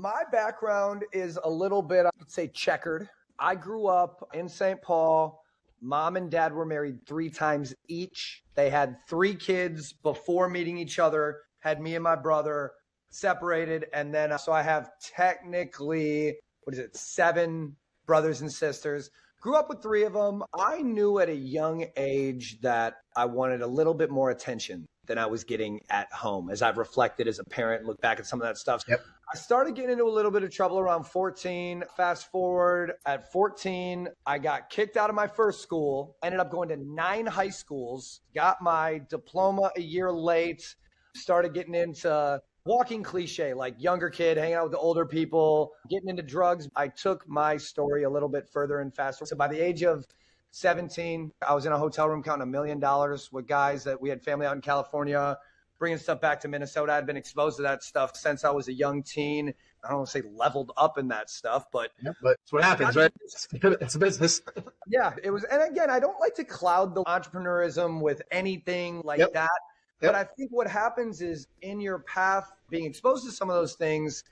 my background is a little bit, I would say, checkered. I grew up in St. Paul. Mom and dad were married 3 times each. They had 3 kids before meeting each other, had me and my brother separated. And then, so I have technically, 7 brothers and sisters. Grew up with 3 of them. I knew at a young age that I wanted a little bit more attention than I was getting at home. As I've reflected as a parent and look back at some of that stuff. Yep. I started getting into a little bit of trouble around 14. Fast forward, at 14, I got kicked out of my first school, ended up going to 9 high schools, got my diploma a year late, started getting into walking cliche, like younger kid, hanging out with the older people, getting into drugs. I took my story a little bit further and faster. So by the age of 17, I was in a hotel room counting $1 million with guys that we had family out in California, bringing stuff back to Minnesota. I'd been exposed to that stuff since I was a young teen. I don't want to say leveled up in that stuff, but it's what happens, right? It's a business. Yeah, it was. And again, I don't like to cloud the entrepreneurism with anything like that. But I think what happens is in your path, being exposed to some of those things,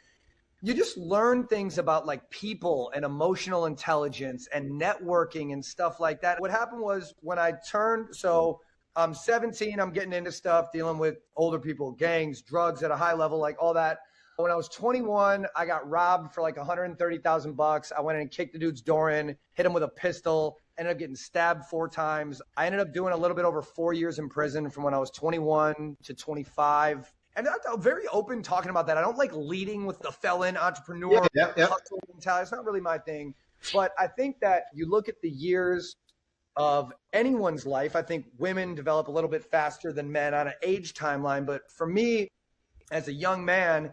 you just learn things about like people and emotional intelligence and networking and stuff like that. What happened was when I turned, so I'm 17, I'm getting into stuff, dealing with older people, gangs, drugs at a high level, like all that. When I was 21, I got robbed for like $130,000. I went in and kicked the dude's door in, hit him with a pistol, ended up getting stabbed 4 times. I ended up doing a little bit over 4 years in prison from when I was 21 to 25. And I'm very open talking about that. I don't like leading with the felon entrepreneur hustle mentality. It's not really my thing. But I think that you look at the years of anyone's life. I think women develop a little bit faster than men on an age timeline. But for me, as a young man,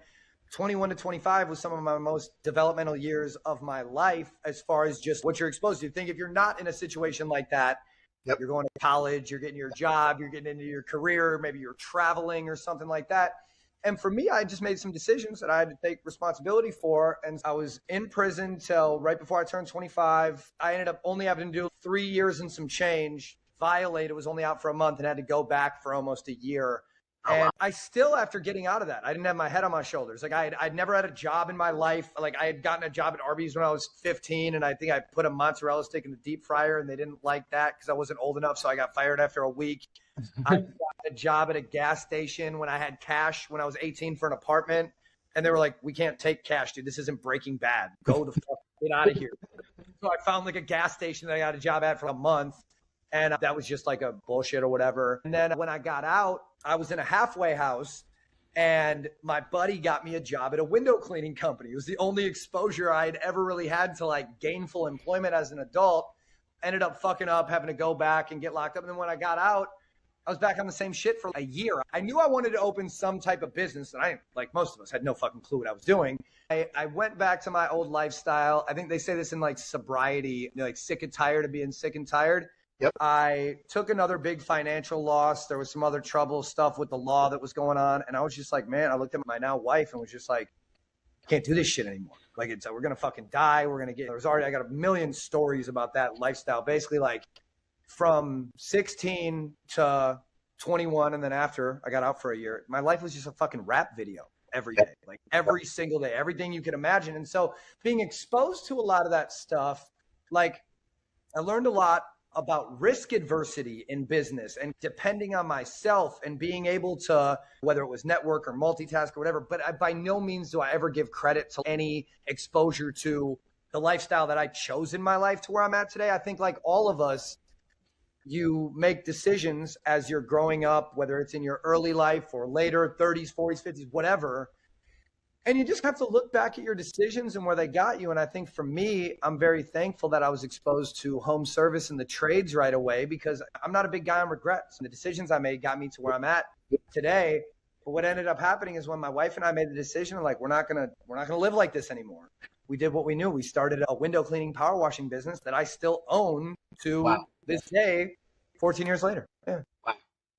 21 to 25 was some of my most developmental years of my life as far as just what you're exposed to. Think if you're not in a situation like that, you're going to college, you're getting your job, you're getting into your career, maybe you're traveling or something like that. And for me, I just made some decisions that I had to take responsibility for. And I was in prison till right before I turned 25. I ended up only having to do 3 years and some change. Violated, was only out for a month and had to go back for almost a year. And I still, after getting out of that, I didn't have my head on my shoulders. Like I'd never had a job in my life. Like I had gotten a job at Arby's when I was 15. And I think I put a mozzarella stick in the deep fryer and they didn't like that because I wasn't old enough. So I got fired after a week. I got a job at a gas station when I had cash when I was 18 for an apartment. And they were like, we can't take cash, dude. This isn't Breaking Bad. Go the fuck, get out of here. So I found like a gas station that I got a job at for a month. And that was just like a bullshit or whatever. And then when I got out, I was in a halfway house and my buddy got me a job at a window cleaning company. It was the only exposure I had ever really had to like gainful employment as an adult. Ended up fucking up, having to go back and get locked up. And then when I got out, I was back on the same shit for a year. I knew I wanted to open some type of business and I, like most of us, had no fucking clue what I was doing. I went back to my old lifestyle. I think they say this in like sobriety, like sick and tired of being sick and tired. Yep. I took another big financial loss. There was some other trouble stuff with the law that was going on. And I was just like, man, I looked at my now wife and was just like, I can't do this shit anymore. Like we're going to fucking die. We're going to get, I got a million stories about that lifestyle. Basically like from 16 to 21. And then after I got out for a year, my life was just a fucking rap video every day, like every single day, everything you could imagine. And so being exposed to a lot of that stuff, like I learned a lot about risk adversity in business and depending on myself and being able to, whether it was network or multitask or whatever, but by no means do I ever give credit to any exposure to the lifestyle that I chose in my life to where I'm at today. I think like all of us, you make decisions as you're growing up, whether it's in your early life or later, 30s, 40s, 50s, whatever. And you just have to look back at your decisions and where they got you. And I think for me, I'm very thankful that I was exposed to home service and the trades right away because I'm not a big guy on regrets. And the decisions I made got me to where I'm at today. But what ended up happening is when my wife and I made the decision, like, we're not gonna live like this anymore. We did what we knew. We started a window cleaning, power washing business that I still own to this day, 14 years later. Yeah.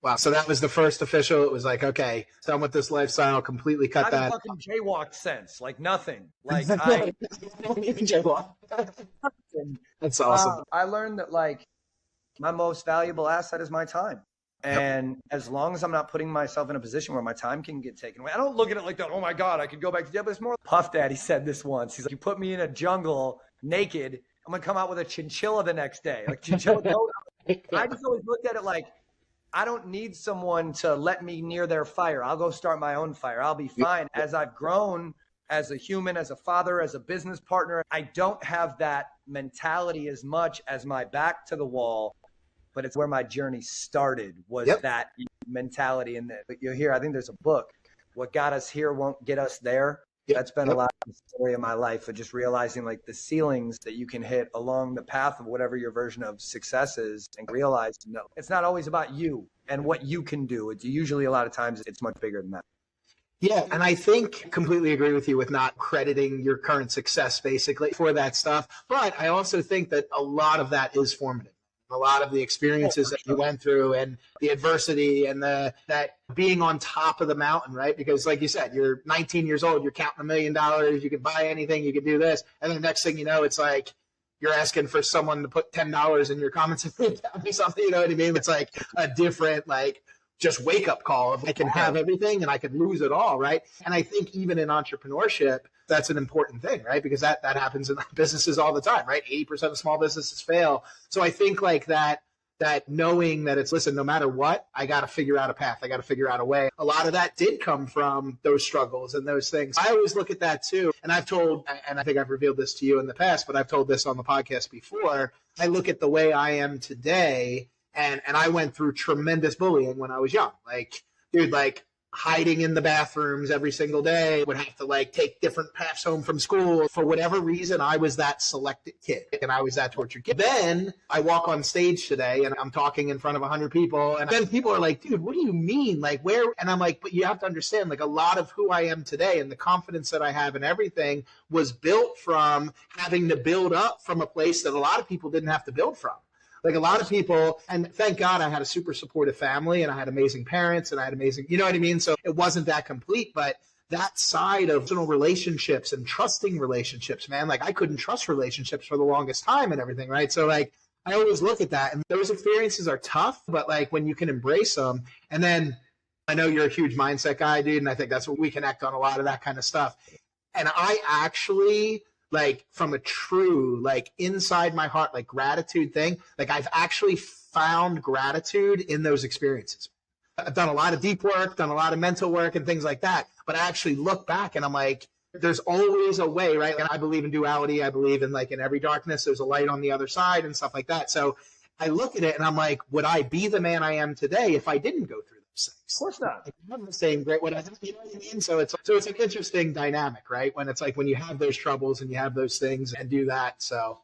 Wow. So that was the first official. It was like, okay, done with this lifestyle, completely cut that. I haven't fucking jaywalked since, like nothing. Like I don't even jaywalk. That's awesome. I learned that like my most valuable asset is my time. And as long as I'm not putting myself in a position where my time can get taken away, I don't look at it like that. Oh my God, I could go back to jail. But it's more. Puff Daddy said this once. He's like, you put me in a jungle naked, I'm gonna come out with a chinchilla the next day. Like chinchilla. I just always looked at it like, I don't need someone to let me near their fire. I'll go start my own fire. I'll be fine. As I've grown as a human, as a father, as a business partner, I don't have that mentality as much as my back to the wall. But it's where my journey started, was that mentality. And you'll hear, I think there's a book, What Got Us Here Won't Get Us There. That's been a lot of the story of my life, of just realizing like the ceilings that you can hit along the path of whatever your version of success is, and realize, no, it's not always about you and what you can do. It's usually, a lot of times, it's much bigger than that. Yeah, and I think completely agree with you with not crediting your current success basically for that stuff. But I also think that a lot of that is formative. A lot of the experiences that you went through and the adversity and that being on top of the mountain, right? Because like you said, you're 19 years old, you're counting $1 million, you can buy anything, you can do this. And then the next thing you know, it's like you're asking for someone to put $10 in your comments and tell me something, you know what I mean? It's like a different, like, just wake up call of I can have everything and I could lose it all, right? And I think even in entrepreneurship, that's an important thing, right? Because that happens in businesses all the time, right? 80% of small businesses fail. So I think like that knowing that it's, listen, no matter what, I got to figure out a path. I got to figure out a way. A lot of that did come from those struggles and those things. I always look at that too. And I've told, and I think I've revealed this to you in the past, but I've told this on the podcast before. I look at the way I am today, and I went through tremendous bullying when I was young. Like, dude, like hiding in the bathrooms every single day, would have to like take different paths home from school. For whatever reason, I was that selected kid and I was that tortured kid. Then I walk on stage today and I'm talking in front of 100 people. And then people are like, dude, what do you mean? Like where? And I'm like, but you have to understand, like a lot of who I am today and the confidence that I have and everything was built from having to build up from a place that a lot of people didn't have to build from. Like a lot of people, and thank God I had a super supportive family and I had amazing parents and I had amazing, you know what I mean? So it wasn't that complete, but that side of personal relationships and trusting relationships, man, like I couldn't trust relationships for the longest time and everything, right? So like I always look at that, and those experiences are tough, but like when you can embrace them, and then I know you're a huge mindset guy, dude, and I think that's what we connect on, a lot of that kind of stuff. And I actually, like from a true, like inside my heart, like gratitude thing, like I've actually found gratitude in those experiences. I've done a lot of deep work, done a lot of mental work and things like that. But I actually look back and I'm like, there's always a way, right? And I believe in duality. I believe in like in every darkness, there's a light on the other side and stuff like that. So I look at it and I'm like, would I be the man I am today if I didn't go through those things? Of course not. I'm the same great what I, you know what I mean? So it's an interesting dynamic, right? When it's like when you have those troubles and you have those things and do that. So